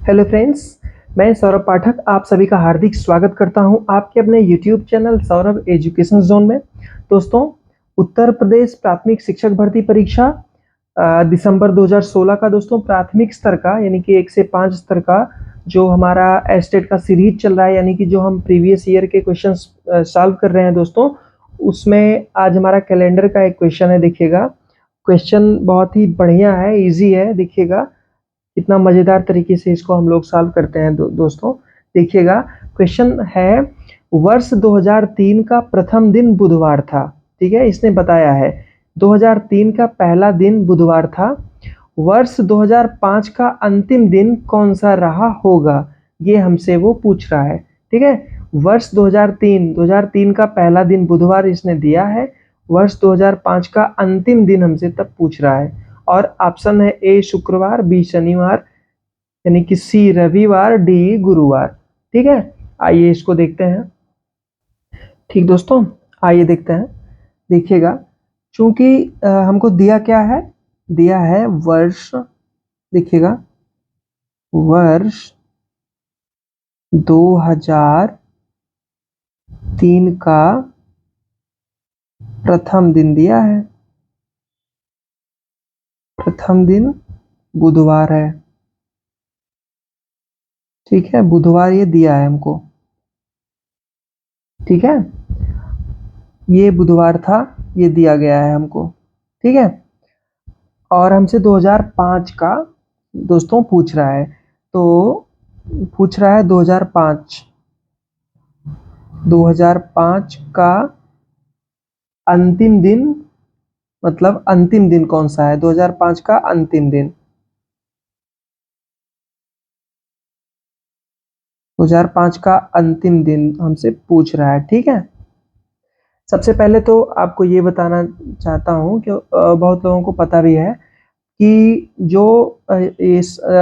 Hello friends, मैं सौरभ पाठक आप सभी का हार्दिक स्वागत करता हूं आपके अपने YouTube channel Saurabh education zone में। दोस्तों, उत्तर प्रदेश प्राथमिक शिक्षक भर्ती परीक्षा दिसंबर 2016 का दोस्तों प्राथमिक स्तर का यानी कि 1 से 5 स्तर का जो हमारा एस्टेट का सीरीज चल रहा है, यानी कि जो हम प्रीवियस ईयर के क्वेश्चंस सॉल्व कर रहे हैं दोस्तों, उसमें आज हमारा कैलेंडर का एक क्वेश्चन है। देखिएगा, क्वेश्चन बहुत ही बढ़िया है, इजी है। देखिएगा कितना मज़ेदार तरीके से इसको हम लोग सॉल्व करते हैं। दोस्तों देखिएगा, क्वेश्चन है वर्ष 2003 का प्रथम दिन बुधवार था। ठीक है, इसने बताया है 2003 का पहला दिन बुधवार था। वर्ष 2005 का अंतिम दिन कौन सा रहा होगा, ये हमसे वो पूछ रहा है। ठीक है, वर्ष 2003 का पहला दिन बुधवार इसने दिया है। वर्ष 2005 का अंतिम दिन हमसे तब पूछ रहा है। और ऑप्शन है ए शुक्रवार, बी शनिवार, यानी कि सी रविवार, डी गुरुवार। ठीक है, आइए इसको देखते हैं। ठीक दोस्तों, आइए देखते हैं। देखिएगा, चूंकि हमको दिया क्या है, दिया है वर्ष। देखिएगा, वर्ष 2003 का प्रथम दिन दिया है। प्रथम दिन बुधवार है। ठीक है, बुधवार ये दिया है हमको। ठीक है, ये बुधवार था, ये दिया गया है हमको। ठीक है, और हमसे 2005 का दोस्तों पूछ रहा है। तो पूछ रहा है 2005 का अंतिम दिन, मतलब अंतिम दिन कौन सा है, 2005 का अंतिम दिन। 2005 का अंतिम दिन हमसे पूछ रहा है। ठीक है, सबसे पहले तो आपको ये बताना चाहता हूँ कि बहुत लोगों को पता भी है कि जो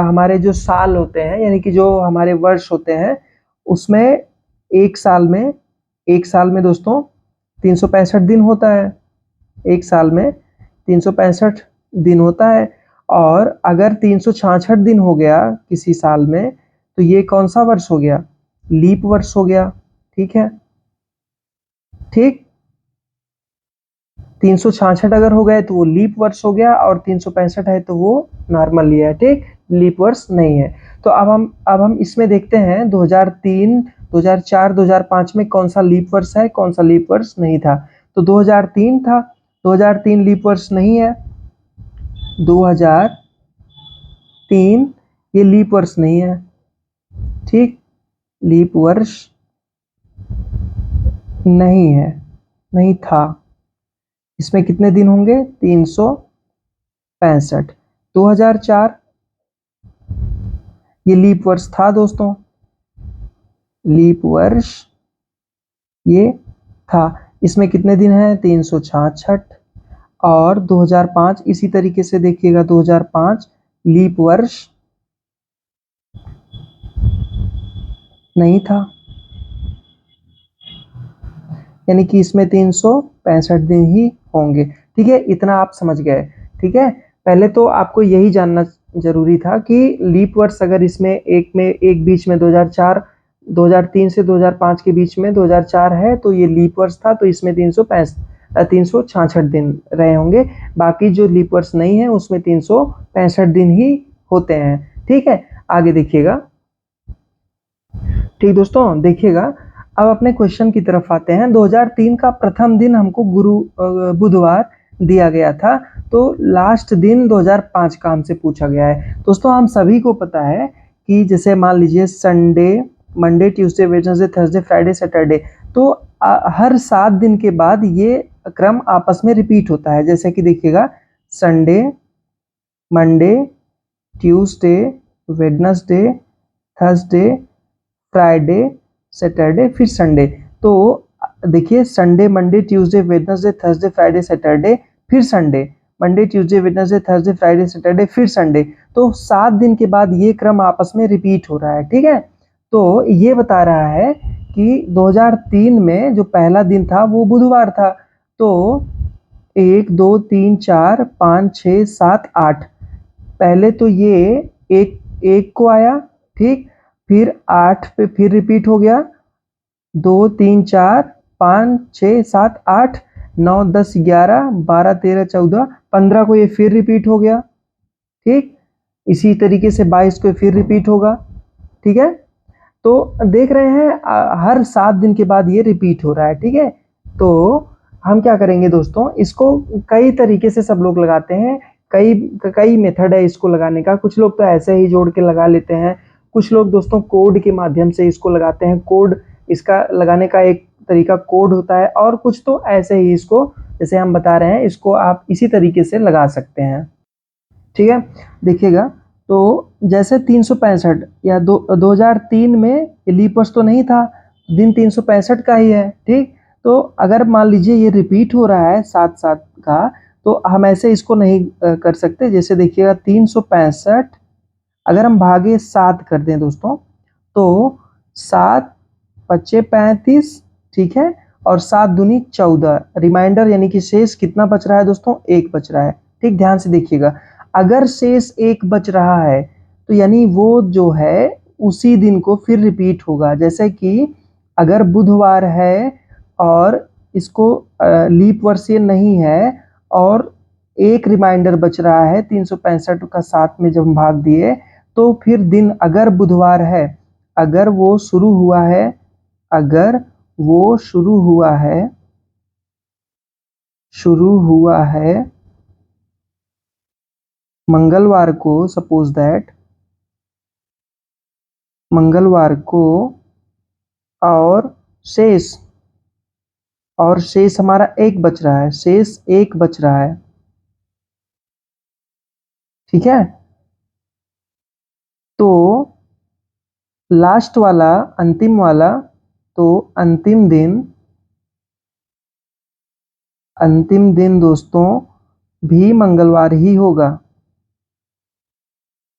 हमारे जो साल होते हैं, यानी कि जो हमारे वर्ष होते हैं, उसमें एक साल में दोस्तों 365 दिन होता है। एक साल में 365 दिन होता है। और अगर 366 दिन हो गया किसी साल में, तो ये कौन सा वर्ष हो गया, लीप वर्ष हो गया। ठीक है, ठीक, 366 अगर हो गए तो वो लीप वर्ष हो गया, और 365 है तो वो नॉर्मल ईयर है। ठीक, लीप वर्ष नहीं है। तो अब हम इसमें देखते हैं 2003, 2004, 2005 में कौन सा लीप वर्ष है, कौन सा लीप वर्ष नहीं था। तो 2003 था, 2003 लीप वर्ष नहीं है। 2003 ये लीप वर्ष नहीं है। ठीक, लीप वर्ष नहीं है, नहीं था। इसमें कितने दिन होंगे, 365। 2004 ये लीप वर्ष था दोस्तों, लीप वर्ष ये था। इसमें कितने दिन हैं, 366। और 2005 इसी तरीके से देखिएगा, 2005 लीप वर्ष नहीं था, यानी कि इसमें 365 दिन ही होंगे। ठीक है, इतना आप समझ गए। ठीक है, पहले तो आपको यही जानना जरूरी था कि लीप वर्ष अगर इसमें एक बीच में 2004, 2003 से 2005 के बीच में 2004 है, तो ये लीप वर्ष था, तो इसमें 366 दिन रहे होंगे। बाकी जो लीप वर्ष नहीं है उसमें 365 दिन ही होते हैं। ठीक है, आगे देखिएगा। ठीक दोस्तों, देखिएगा, अब अपने क्वेश्चन की तरफ आते हैं। 2003 का प्रथम दिन हमको बुधवार दिया गया था, तो लास्ट दिन 2005 का हमसे पूछा गया है। दोस्तों, हम सभी को पता है कि जैसे मान लीजिए Sunday, Monday, Tuesday, Wednesday, Thursday, Friday, Saturday, तो हर 7 दिन के बाद ये क्रम आपस में रिपीट होता है। जैसे कि देखिएगा, Sunday, Monday, Tuesday, Wednesday, Thursday, Friday, Saturday, फिर संडे। तो देखिए, Sunday, Monday, Tuesday, Wednesday, Thursday, Friday, Saturday, फिर Sunday, Monday, Tuesday, Wednesday, Thursday, Friday, Saturday, फिर संडे। तो 7 दिन के बाद ये क्रम आपस में रिपीट हो रहा है। ठीक है, तो ये बता रहा है कि 2003 में जो पहला दिन था वो बुधवार था। तो 1, 2, 3, 4, 5, 6, 7, 8, पहले तो ये एक को आया, ठीक, फिर 8 पे फिर रिपीट हो गया, 2 3 4 5 6 7 8 9 10 11 12 13 14 15 को ये फिर रिपीट हो गया। ठीक, इसी तरीके से 22 को फिर रिपीट होगा। ठीक है, तो देख रहे हैं हर 7 दिन के बाद ये रिपीट हो रहा है। ठीक है, तो हम क्या करेंगे दोस्तों, इसको कई तरीके से सब लोग लगाते हैं, कई कई मेथड है इसको लगाने का। कुछ लोग तो ऐसे ही जोड़ के लगा लेते हैं, कुछ लोग दोस्तों कोड के माध्यम से इसको लगाते हैं। कोड, इसका लगाने का एक तरीका कोड होता है, और कुछ तो ऐसे ही इसको जैसे हम बता रहे हैं इसको आप इसी तरीके से लगा सकते हैं। ठीक है, देखिएगा, तो जैसे 365 या 2003 में ये लीप वर्ष तो नहीं था, दिन 365 का ही है। ठीक, तो अगर मान लीजिए ये रिपीट हो रहा है 7-7 का, तो हम ऐसे इसको नहीं कर सकते। जैसे देखिएगा 365 अगर हम भागे 7 कर दें दोस्तों, तो 7 पच्चे 35, ठीक है, और 7 दूनी 14, रिमाइंडर यानी कि शेष कितना बच रहा है दोस्तों, 1 बच रहा है। ठीक, ध्यान से देखिएगा, अगर शेष 1 बच रहा है तो यानी वो जो है उसी दिन को फिर रिपीट होगा। जैसे कि अगर बुधवार है और इसको लीप वर्ष ये नहीं है और एक रिमाइंडर बच रहा है 365 का 7 में जब हम भाग दिए, तो फिर दिन अगर बुधवार है, अगर वो शुरू हुआ है, अगर वो शुरू हुआ है मंगलवार को, सपोज दैट मंगलवार को, और शेष हमारा 1 बच रहा है, शेष 1 बच रहा है। ठीक है, तो लास्ट वाला, अंतिम वाला, तो अंतिम दिन दोस्तों भी मंगलवार ही होगा।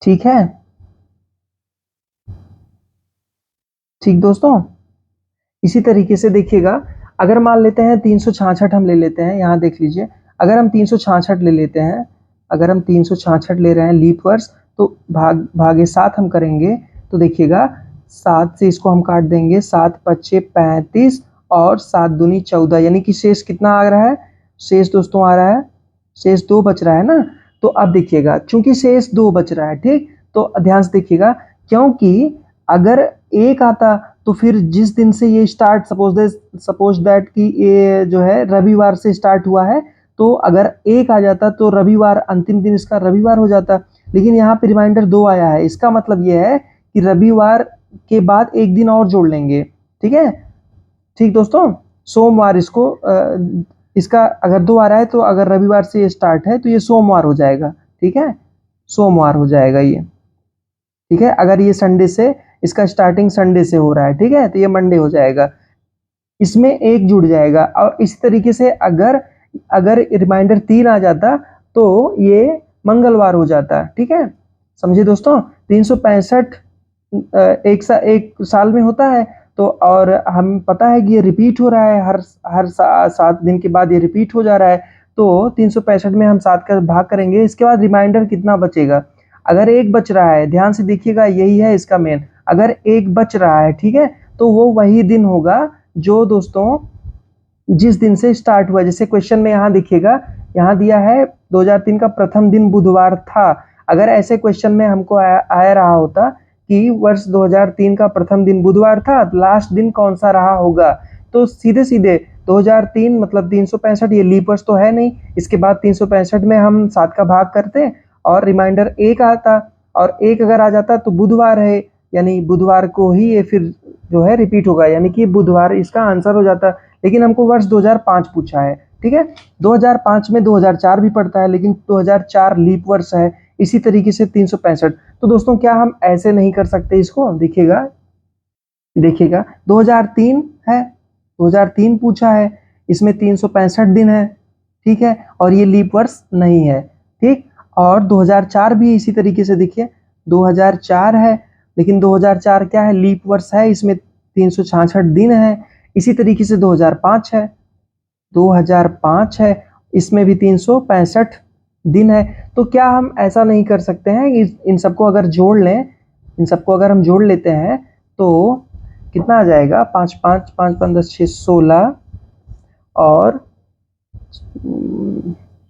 ठीक है, ठीक दोस्तों, इसी तरीके से देखिएगा, अगर मान लेते हैं 366 हम ले लेते हैं, यहाँ देख लीजिए, अगर हम 366 ले लेते हैं, अगर हम 366 ले रहे हैं लीप वर्ष, तो भागे 7 हम करेंगे, तो देखिएगा 7 से इसको हम काट देंगे, 7 पच्चे 35 और 7 दूनी 14, यानी कि शेष कितना आ रहा है, शेष दोस्तों आ रहा है, शेष 2 बच रहा है ना। तो अब देखिएगा, चूंकि शेष 2 बच रहा है, ठीक, तो ध्यान से देखिएगा, क्योंकि अगर 1 आता तो फिर जिस दिन से ये स्टार्ट, सपोज दैट कि ये जो है रविवार से स्टार्ट हुआ है, तो अगर 1 आ जाता तो रविवार, अंतिम दिन इसका रविवार हो जाता। लेकिन यहाँ पे रिमाइंडर 2 आया है, इसका मतलब ये है कि रविवार के बाद एक दिन और जोड़ लेंगे। ठीक है, ठीक दोस्तों, सोमवार इसका अगर 2 आ रहा है, तो अगर रविवार से ये स्टार्ट है तो ये सोमवार हो जाएगा। ठीक है, सोमवार हो जाएगा ये। ठीक है, अगर ये संडे से, इसका स्टार्टिंग संडे से हो रहा है, ठीक है, तो ये मंडे हो जाएगा, इसमें 1 जुड़ जाएगा। और इस तरीके से अगर रिमाइंडर 3 आ जाता तो ये मंगलवार हो जाता। ठीक है, समझे दोस्तों, 365 एक साल में होता है, तो और हम पता है कि ये रिपीट हो रहा है, हर 7 दिन के बाद ये रिपीट हो जा रहा है। तो 365 में हम 7 का भाग करेंगे, इसके बाद रिमाइंडर कितना बचेगा, अगर 1 बच रहा है, ध्यान से देखिएगा, यही है इसका मेन, अगर 1 बच रहा है, ठीक है, तो वो वही दिन होगा जो दोस्तों जिस दिन से स्टार्ट हुआ। जैसे क्वेश्चन में यहाँ देखिएगा, यहाँ दिया है 2003 का प्रथम दिन बुधवार था। अगर ऐसे क्वेश्चन में हमको आया रहा होता कि वर्ष 2003 का प्रथम दिन बुधवार था, लास्ट दिन कौन सा रहा होगा, तो सीधे सीधे 2003 मतलब 365, ये लीप वर्ष तो है नहीं, इसके बाद 365 में हम 7 का भाग करते और रिमाइंडर 1 आता, और 1 अगर आ जाता तो बुधवार है, यानी बुधवार को ही ये फिर जो है रिपीट होगा, यानी कि बुधवार इसका आंसर हो जाता। लेकिन हमको वर्ष 2005 पूछा है। ठीक है, 2005 में 2004 भी पड़ता है, लेकिन 2004 लीप वर्ष है। इसी तरीके से 365, तो दोस्तों क्या हम ऐसे नहीं कर सकते इसको, देखिएगा 2003 है, 2003 पूछा है, इसमें 365 दिन है। ठीक है, और ये लीप वर्ष नहीं है। ठीक, और 2004 भी इसी तरीके से देखिए, 2004 है, लेकिन 2004 क्या है, लीप वर्ष है, इसमें 366 दिन है। इसी तरीके से 2005 है, 2005 है, इसमें भी 365 दिन है। तो क्या हम ऐसा नहीं कर सकते हैं, इन सबको अगर जोड़ लें इन सबको अगर हम जोड़ लेते हैं तो कितना आ जाएगा, 5 5 5 5 10 6 16 और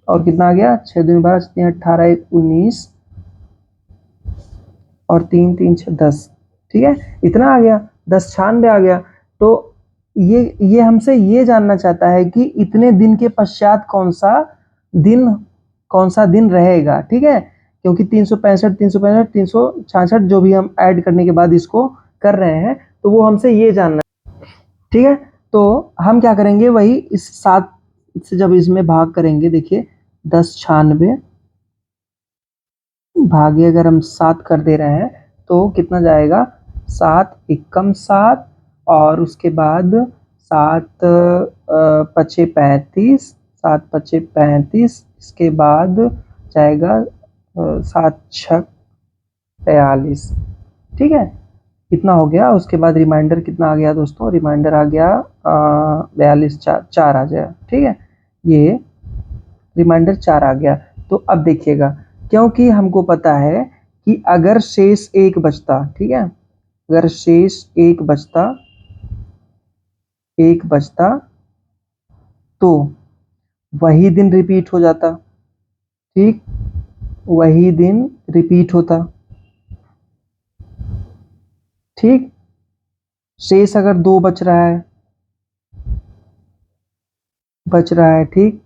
कितना आ गया, 6 दूनी 12 3 18 1 19 और 3 3 6 10। ठीक है, इतना आ गया, 10 96 आ गया। तो ये हमसे ये जानना चाहता है कि इतने दिन के पश्चात कौन सा दिन रहेगा। ठीक है, क्योंकि 365 365 366 जो भी हम ऐड करने के बाद इसको कर रहे हैं, तो वो हमसे ये जानना। ठीक है, तो हम क्या करेंगे, वही इस 7 से जब इसमें भाग करेंगे, देखिए 10 96 भागे अगर हम 7 कर दे रहे हैं तो कितना जाएगा, 7 एकम 7 और उसके बाद 7 पचे 35, 7 पचे 35, इसके बाद जाएगा 7 6 42। ठीक है, इतना हो गया। उसके बाद रिमाइंडर कितना आ गया दोस्तों, रिमाइंडर आ गया 42 4 आ जाएगा। ठीक है, ये रिमाइंडर 4 आ गया। तो अब देखिएगा, क्योंकि हमको पता है कि अगर शेष 1 बचता, ठीक है, अगर शेष 1 बचता तो वही दिन रिपीट हो जाता। ठीक, वही दिन रिपीट होता। ठीक, शेष अगर 2 बच रहा है, ठीक,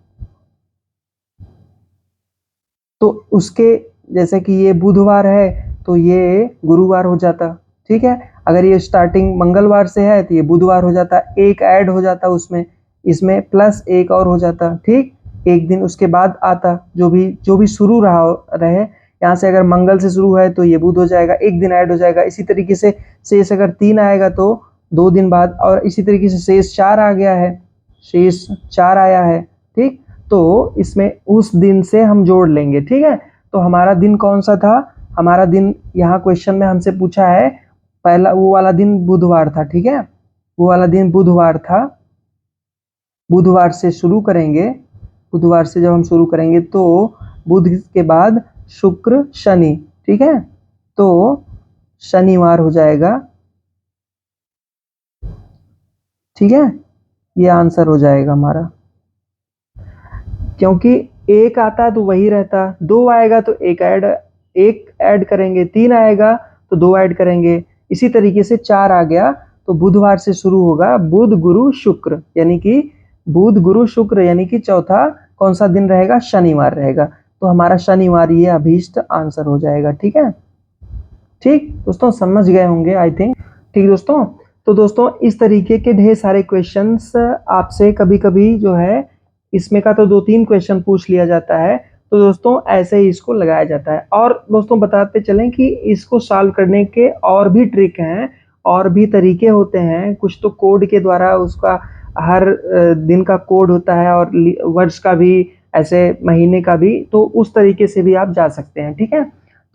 तो उसके जैसे कि ये बुधवार है तो ये गुरुवार हो जाता। ठीक है, अगर ये स्टार्टिंग मंगलवार से है तो ये बुधवार हो जाता, एक ऐड हो जाता उसमें, इसमें प्लस एक और हो जाता। ठीक, एक दिन उसके बाद आता, जो भी शुरू रहे, यहाँ से अगर मंगल से शुरू है तो ये बुध हो जाएगा, एक दिन ऐड हो जाएगा। इसी तरीके से शेष अगर 3 आएगा तो 2 दिन बाद, और इसी तरीके से शेष 4 आ गया है, शेष 4 आया है। ठीक, तो इसमें उस दिन से हम जोड़ लेंगे। ठीक है, तो हमारा दिन कौन सा था, हमारा दिन यहाँ क्वेश्चन में हमसे पूछा है, पहला वो वाला दिन बुधवार था। ठीक है, वो वाला दिन बुधवार था। बुधवार से शुरू करेंगे, बुधवार से जब हम शुरू करेंगे तो बुध के बाद शुक्र शनि। ठीक है, तो शनिवार हो जाएगा। ठीक है, ये आंसर हो जाएगा हमारा, क्योंकि 1 आता तो वही रहता, 2 आएगा तो एक ऐड करेंगे, 3 आएगा तो 2 ऐड करेंगे। इसी तरीके से 4 आ गया तो बुधवार से शुरू होगा, बुध गुरु शुक्र, यानी कि बुध गुरु शुक्र, यानी कि चौथा कौन सा दिन रहेगा, शनिवार रहेगा। तो हमारा शनिवार ये अभीष्ट आंसर हो जाएगा। ठीक है, ठीक दोस्तों, समझ गए होंगे आई थिंक। ठीक दोस्तों, तो दोस्तों इस तरीके के ढेर सारे क्वेश्चंस आपसे कभी कभी जो है, इसमें का तो 2-3 क्वेश्चन पूछ लिया जाता है, तो दोस्तों ऐसे ही इसको लगाया जाता है। और दोस्तों बताते चलें कि इसको सॉल्व करने के और भी ट्रिक हैं, और भी तरीके होते हैं। कुछ तो कोड के द्वारा, उसका हर दिन का कोड होता है, और वर्ष का भी, ऐसे महीने का भी, तो उस तरीके से भी आप जा सकते हैं। ठीक है,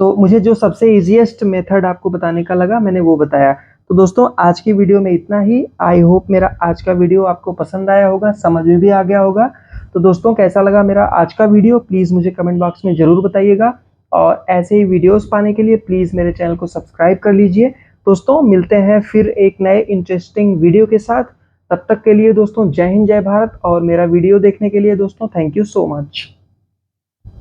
तो मुझे जो सबसे इजीएस्ट मेथड आपको बताने का लगा, मैंने वो बताया। तो दोस्तों आज की वीडियो में इतना ही। आई होप मेरा आज का वीडियो आपको पसंद आया होगा, समझ में भी आ गया होगा। तो दोस्तों कैसा लगा मेरा आज का वीडियो, प्लीज़ मुझे कमेंट बॉक्स में ज़रूर बताइएगा, और ऐसे ही वीडियोस पाने के लिए प्लीज़ मेरे चैनल को सब्सक्राइब कर लीजिए। दोस्तों मिलते हैं फिर एक नए इंटरेस्टिंग वीडियो के साथ। तब तक के लिए दोस्तों जय हिंद जय भारत, और मेरा वीडियो देखने के लिए दोस्तों थैंक यू सो मच।